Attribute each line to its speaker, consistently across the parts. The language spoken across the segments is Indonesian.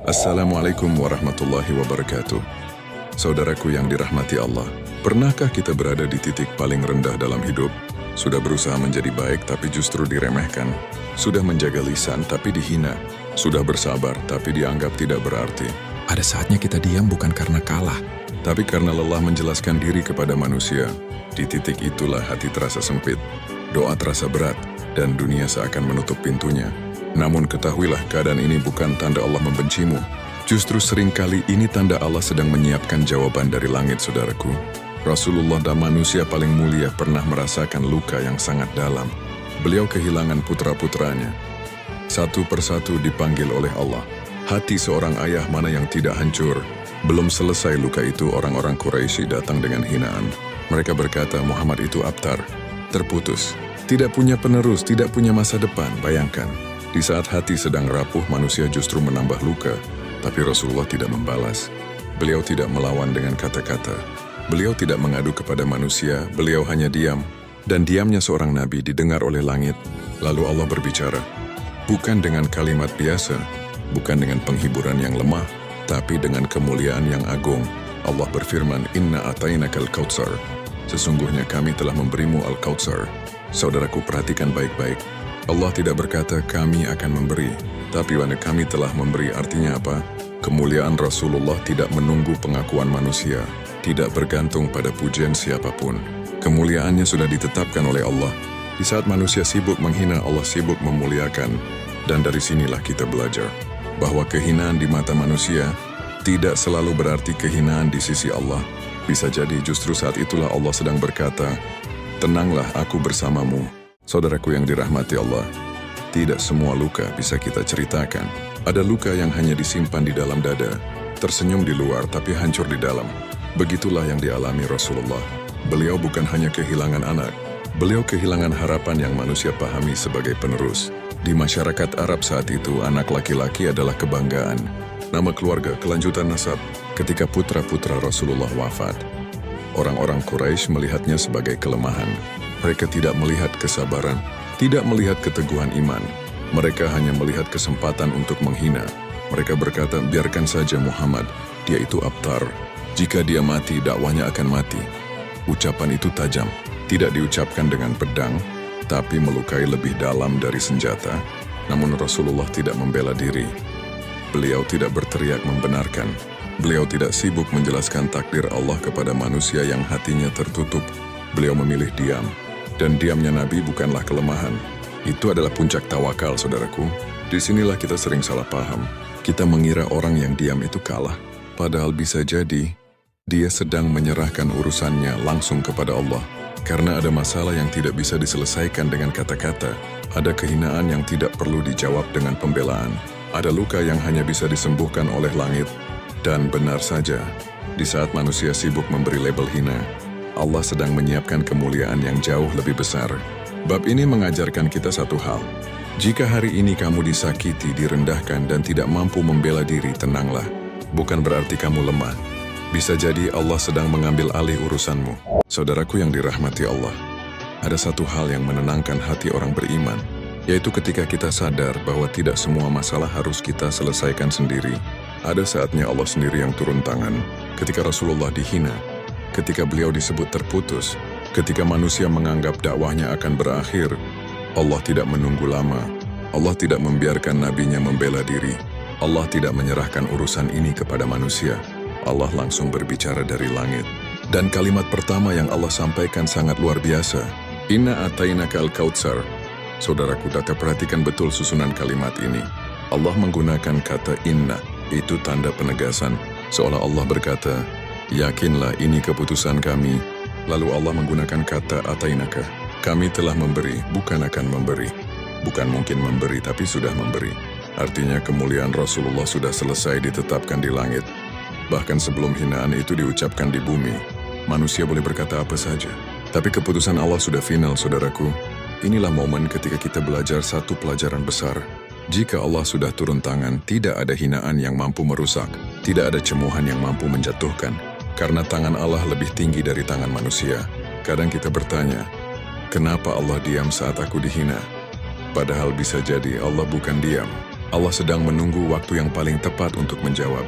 Speaker 1: Assalamualaikum warahmatullahi wabarakatuh. Saudaraku yang dirahmati Allah, pernahkah kita berada di titik paling rendah dalam hidup? Sudah berusaha menjadi baik tapi justru diremehkan. Sudah menjaga lisan tapi dihina. Sudah bersabar tapi dianggap tidak berarti. Ada saatnya kita diam bukan karena kalah, tapi karena lelah menjelaskan diri kepada manusia. Di titik itulah hati terasa sempit, doa terasa berat, dan dunia seakan menutup pintunya. Namun ketahuilah keadaan ini bukan tanda Allah membencimu. Justru seringkali ini tanda Allah sedang menyiapkan jawaban dari langit, saudaraku. Rasulullah dan manusia paling mulia pernah merasakan luka yang sangat dalam. Beliau kehilangan putra-putranya. Satu persatu dipanggil oleh Allah. Hati seorang ayah mana yang tidak hancur? Belum selesai luka itu, orang-orang Quraisy datang dengan hinaan. Mereka berkata Muhammad itu abtar, terputus, tidak punya penerus, tidak punya masa depan. Bayangkan. Di saat hati sedang rapuh, manusia justru menambah luka. Tapi Rasulullah tidak membalas. Beliau tidak melawan dengan kata-kata. Beliau tidak mengadu kepada manusia. Beliau hanya diam. Dan diamnya seorang nabi didengar oleh langit. Lalu Allah berbicara. Bukan dengan kalimat biasa. Bukan dengan penghiburan yang lemah. Tapi dengan kemuliaan yang agung. Allah berfirman, Inna atainakal kautsar. Sesungguhnya kami telah memberimu al-kautsar. Saudaraku, perhatikan baik-baik. Allah tidak berkata kami akan memberi, tapi kami telah memberi. Artinya apa? Kemuliaan Rasulullah tidak menunggu pengakuan manusia, tidak bergantung pada pujian siapapun. Kemuliaannya sudah ditetapkan oleh Allah. Di saat manusia sibuk menghina, Allah sibuk memuliakan. Dan dari sinilah kita belajar bahwa kehinaan di mata manusia tidak selalu berarti kehinaan di sisi Allah. Bisa jadi justru saat itulah Allah sedang berkata, tenanglah, aku bersamamu. Saudaraku yang dirahmati Allah, tidak semua luka bisa kita ceritakan. Ada luka yang hanya disimpan di dalam dada, tersenyum di luar tapi hancur di dalam. Begitulah yang dialami Rasulullah. Beliau bukan hanya kehilangan anak, beliau kehilangan harapan yang manusia pahami sebagai penerus. Di masyarakat Arab saat itu, anak laki-laki adalah kebanggaan. Nama keluarga, kelanjutan nasab. Ketika putra-putra Rasulullah wafat, orang-orang Quraisy melihatnya sebagai kelemahan. Mereka tidak melihat kesabaran, tidak melihat keteguhan iman. Mereka hanya melihat kesempatan untuk menghina. Mereka berkata, biarkan saja Muhammad, dia itu abtar. Jika dia mati, dakwahnya akan mati. Ucapan itu tajam, tidak diucapkan dengan pedang, tapi melukai lebih dalam dari senjata. Namun Rasulullah tidak membela diri. Beliau tidak berteriak membenarkan. Beliau tidak sibuk menjelaskan takdir Allah kepada manusia yang hatinya tertutup. Beliau memilih diam. Dan diamnya Nabi bukanlah kelemahan. Itu adalah puncak tawakal, saudaraku. Disinilah kita sering salah paham. Kita mengira orang yang diam itu kalah. Padahal bisa jadi, dia sedang menyerahkan urusannya langsung kepada Allah. Karena ada masalah yang tidak bisa diselesaikan dengan kata-kata. Ada kehinaan yang tidak perlu dijawab dengan pembelaan. Ada luka yang hanya bisa disembuhkan oleh langit. Dan benar saja, di saat manusia sibuk memberi label hina, Allah sedang menyiapkan kemuliaan yang jauh lebih besar. Bab ini mengajarkan kita satu hal. Jika hari ini kamu disakiti, direndahkan, dan tidak mampu membela diri, tenanglah. Bukan berarti kamu lemah. Bisa jadi Allah sedang mengambil alih urusanmu. Saudaraku yang dirahmati Allah, ada satu hal yang menenangkan hati orang beriman, yaitu ketika kita sadar bahwa tidak semua masalah harus kita selesaikan sendiri. Ada saatnya Allah sendiri yang turun tangan. Ketika Rasulullah dihina, ketika beliau disebut terputus, ketika manusia menganggap dakwahnya akan berakhir, Allah tidak menunggu lama. Allah tidak membiarkan nabinya membela diri. Allah tidak menyerahkan urusan ini kepada manusia. Allah langsung berbicara dari langit. Dan kalimat pertama yang Allah sampaikan sangat luar biasa. Inna atainaka al-kautsar. Saudaraku, perhatikan betul susunan kalimat ini. Allah menggunakan kata inna. Itu tanda penegasan. Seolah Allah berkata, yakinlah ini keputusan kami. Lalu Allah menggunakan kata atainaka. Kami telah memberi, bukan akan memberi. Bukan mungkin memberi, tapi sudah memberi. Artinya kemuliaan Rasulullah sudah selesai ditetapkan di langit. Bahkan sebelum hinaan itu diucapkan di bumi, manusia boleh berkata apa saja. Tapi keputusan Allah sudah final, saudaraku. Inilah momen ketika kita belajar satu pelajaran besar. Jika Allah sudah turun tangan, tidak ada hinaan yang mampu merusak. Tidak ada cemuhan yang mampu menjatuhkan. Karena tangan Allah lebih tinggi dari tangan manusia. Kadang kita bertanya, kenapa Allah diam saat aku dihina? Padahal bisa jadi Allah bukan diam. Allah sedang menunggu waktu yang paling tepat untuk menjawab.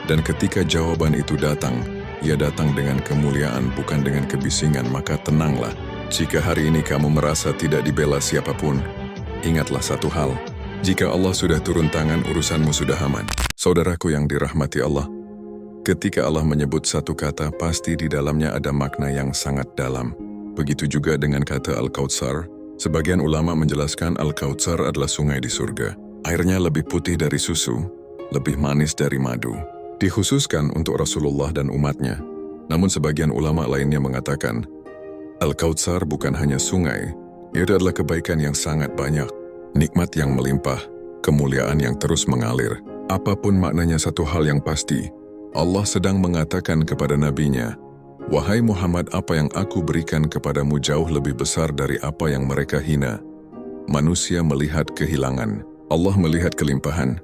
Speaker 1: Dan ketika jawaban itu datang, ia datang dengan kemuliaan bukan dengan kebisingan, maka tenanglah. Jika hari ini kamu merasa tidak dibela siapapun, ingatlah satu hal. Jika Allah sudah turun tangan, urusanmu sudah aman. Saudaraku yang dirahmati Allah, ketika Allah menyebut satu kata, pasti di dalamnya ada makna yang sangat dalam. Begitu juga dengan kata Al-Kautsar. Sebagian ulama menjelaskan Al-Kautsar adalah sungai di surga. Airnya lebih putih dari susu, lebih manis dari madu. Dikhususkan untuk Rasulullah dan umatnya. Namun sebagian ulama lainnya mengatakan, Al-Kautsar bukan hanya sungai, itu adalah kebaikan yang sangat banyak, nikmat yang melimpah, kemuliaan yang terus mengalir. Apapun maknanya, satu hal yang pasti, Allah sedang mengatakan kepada nabinya, "Wahai Muhammad, apa yang aku berikan kepadamu jauh lebih besar dari apa yang mereka hina." Manusia melihat kehilangan, Allah melihat kelimpahan.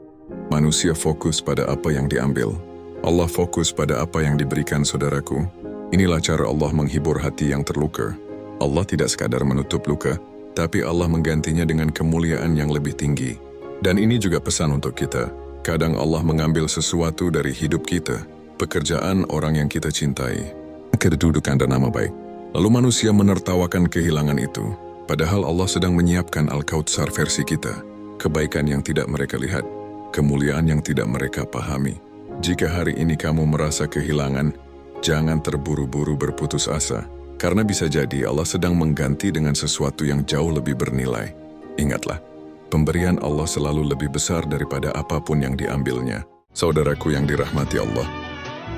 Speaker 1: Manusia fokus pada apa yang diambil, Allah fokus pada apa yang diberikan. Saudaraku, inilah cara Allah menghibur hati yang terluka. Allah tidak sekadar menutup luka, tapi Allah menggantinya dengan kemuliaan yang lebih tinggi. Dan ini juga pesan untuk kita. Kadang Allah mengambil sesuatu dari hidup kita, pekerjaan, orang yang kita cintai, kedudukan dan nama baik. Lalu manusia menertawakan kehilangan itu. Padahal Allah sedang menyiapkan Al-Kautsar versi kita. Kebaikan yang tidak mereka lihat, kemuliaan yang tidak mereka pahami. Jika hari ini kamu merasa kehilangan, jangan terburu-buru berputus asa. Karena bisa jadi Allah sedang mengganti dengan sesuatu yang jauh lebih bernilai. Ingatlah, pemberian Allah selalu lebih besar daripada apapun yang diambilnya. Saudaraku yang dirahmati Allah,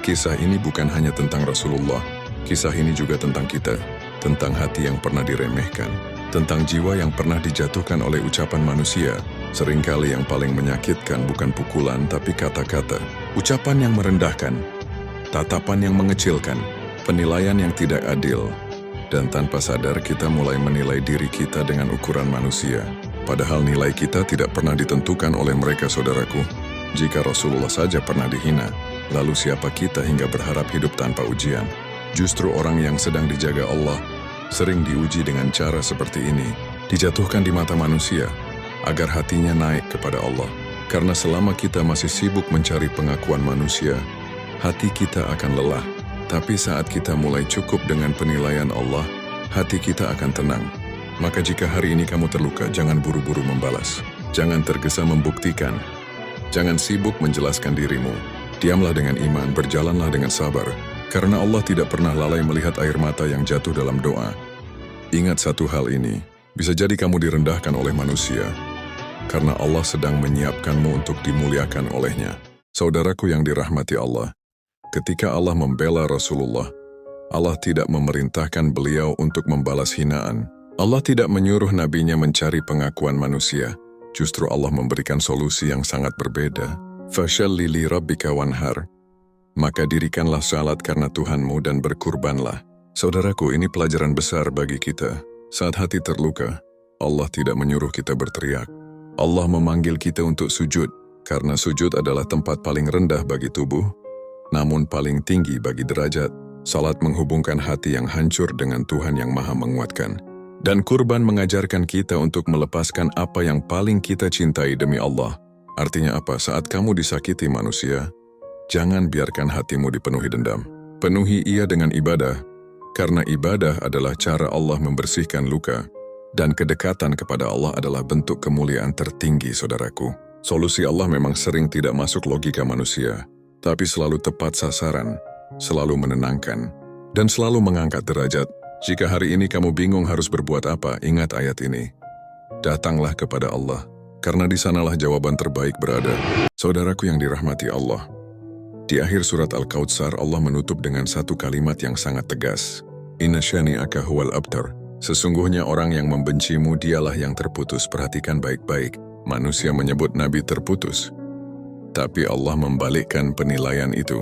Speaker 1: kisah ini bukan hanya tentang Rasulullah. Kisah ini juga tentang kita, tentang hati yang pernah diremehkan, tentang jiwa yang pernah dijatuhkan oleh ucapan manusia. Seringkali yang paling menyakitkan bukan pukulan, tapi kata-kata, ucapan yang merendahkan, tatapan yang mengecilkan, penilaian yang tidak adil. Dan tanpa sadar kita mulai menilai diri kita dengan ukuran manusia. Padahal nilai kita tidak pernah ditentukan oleh mereka, saudaraku. Jika Rasulullah saja pernah dihina, lalu siapa kita hingga berharap hidup tanpa ujian? Justru orang yang sedang dijaga Allah sering diuji dengan cara seperti ini, dijatuhkan di mata manusia, agar hatinya naik kepada Allah. Karena selama kita masih sibuk mencari pengakuan manusia, hati kita akan lelah. Tapi saat kita mulai cukup dengan penilaian Allah, hati kita akan tenang. Maka jika hari ini kamu terluka, jangan buru-buru membalas. Jangan tergesa membuktikan. Jangan sibuk menjelaskan dirimu. Diamlah dengan iman, berjalanlah dengan sabar. Karena Allah tidak pernah lalai melihat air mata yang jatuh dalam doa. Ingat satu hal ini, bisa jadi kamu direndahkan oleh manusia, karena Allah sedang menyiapkanmu untuk dimuliakan olehnya. Saudaraku yang dirahmati Allah, ketika Allah membela Rasulullah, Allah tidak memerintahkan beliau untuk membalas hinaan. Allah tidak menyuruh nabinya mencari pengakuan manusia. Justru Allah memberikan solusi yang sangat berbeda. Fashalli li rabbika wanhar. Maka dirikanlah salat karena Tuhanmu dan berkurbanlah. Saudaraku, ini pelajaran besar bagi kita. Saat hati terluka, Allah tidak menyuruh kita berteriak. Allah memanggil kita untuk sujud, karena sujud adalah tempat paling rendah bagi tubuh, namun paling tinggi bagi derajat. Salat menghubungkan hati yang hancur dengan Tuhan yang Maha Menguatkan. Dan kurban mengajarkan kita untuk melepaskan apa yang paling kita cintai demi Allah. Artinya apa? Saat kamu disakiti manusia, jangan biarkan hatimu dipenuhi dendam. Penuhi ia dengan ibadah, karena ibadah adalah cara Allah membersihkan luka. Dan kedekatan kepada Allah adalah bentuk kemuliaan tertinggi, saudaraku. Solusi Allah memang sering tidak masuk logika manusia, tapi selalu tepat sasaran, selalu menenangkan, dan selalu mengangkat derajat. Jika hari ini kamu bingung harus berbuat apa, ingat ayat ini. Datanglah kepada Allah, karena di sanalah jawaban terbaik berada. Saudaraku yang dirahmati Allah, di akhir surat Al-Kautsar Allah menutup dengan satu kalimat yang sangat tegas. Inna syani'aka huwal abtar. Sesungguhnya orang yang membencimu dialah yang terputus. Perhatikan baik-baik. Manusia menyebut Nabi terputus, tapi Allah membalikkan penilaian itu.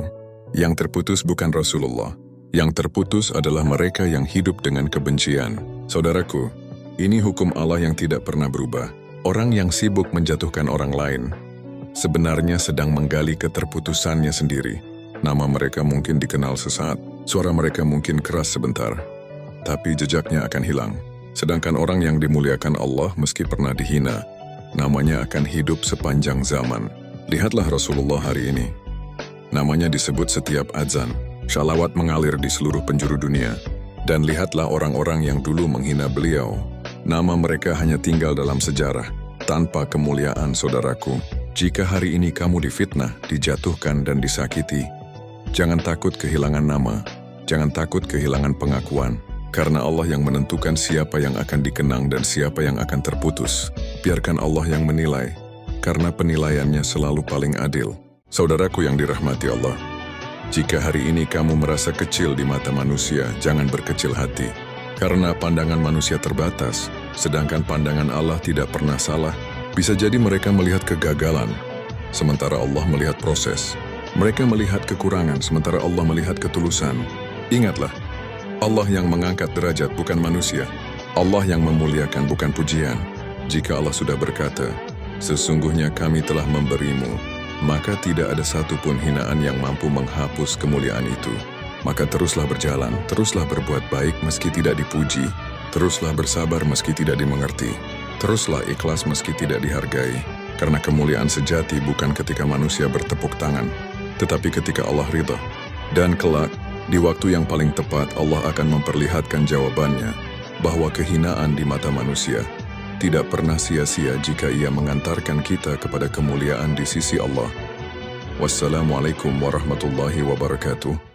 Speaker 1: Yang terputus bukan Rasulullah. Yang terputus adalah mereka yang hidup dengan kebencian. Saudaraku, ini hukum Allah yang tidak pernah berubah. Orang yang sibuk menjatuhkan orang lain sebenarnya sedang menggali keterputusannya sendiri. Nama mereka mungkin dikenal sesaat, suara mereka mungkin keras sebentar, tapi jejaknya akan hilang. Sedangkan orang yang dimuliakan Allah meski pernah dihina, namanya akan hidup sepanjang zaman. Lihatlah Rasulullah hari ini. Namanya disebut setiap azan, shalawat mengalir di seluruh penjuru dunia. Dan lihatlah orang-orang yang dulu menghina beliau. Nama mereka hanya tinggal dalam sejarah, tanpa kemuliaan saudaraku. Jika hari ini kamu difitnah, dijatuhkan dan disakiti, jangan takut kehilangan nama, jangan takut kehilangan pengakuan, karena Allah yang menentukan siapa yang akan dikenang dan siapa yang akan terputus. Biarkan Allah yang menilai, karena penilaiannya selalu paling adil. Saudaraku yang dirahmati Allah, jika hari ini kamu merasa kecil di mata manusia, jangan berkecil hati. Karena pandangan manusia terbatas, sedangkan pandangan Allah tidak pernah salah. Bisa jadi mereka melihat kegagalan, sementara Allah melihat proses. Mereka melihat kekurangan, sementara Allah melihat ketulusan. Ingatlah, Allah yang mengangkat derajat bukan manusia. Allah yang memuliakan bukan pujian. Jika Allah sudah berkata, sesungguhnya kami telah memberimu, maka tidak ada satupun hinaan yang mampu menghapus kemuliaan itu. Maka teruslah berjalan, teruslah berbuat baik meski tidak dipuji, teruslah bersabar meski tidak dimengerti, teruslah ikhlas meski tidak dihargai. Karena kemuliaan sejati bukan ketika manusia bertepuk tangan, tetapi ketika Allah ridha. Dan kelak, di waktu yang paling tepat Allah akan memperlihatkan jawabannya, bahwa kehinaan di mata manusia tidak pernah sia-sia jika ia mengantarkan kita kepada kemuliaan di sisi Allah. Wassalamualaikum warahmatullahi wabarakatuh.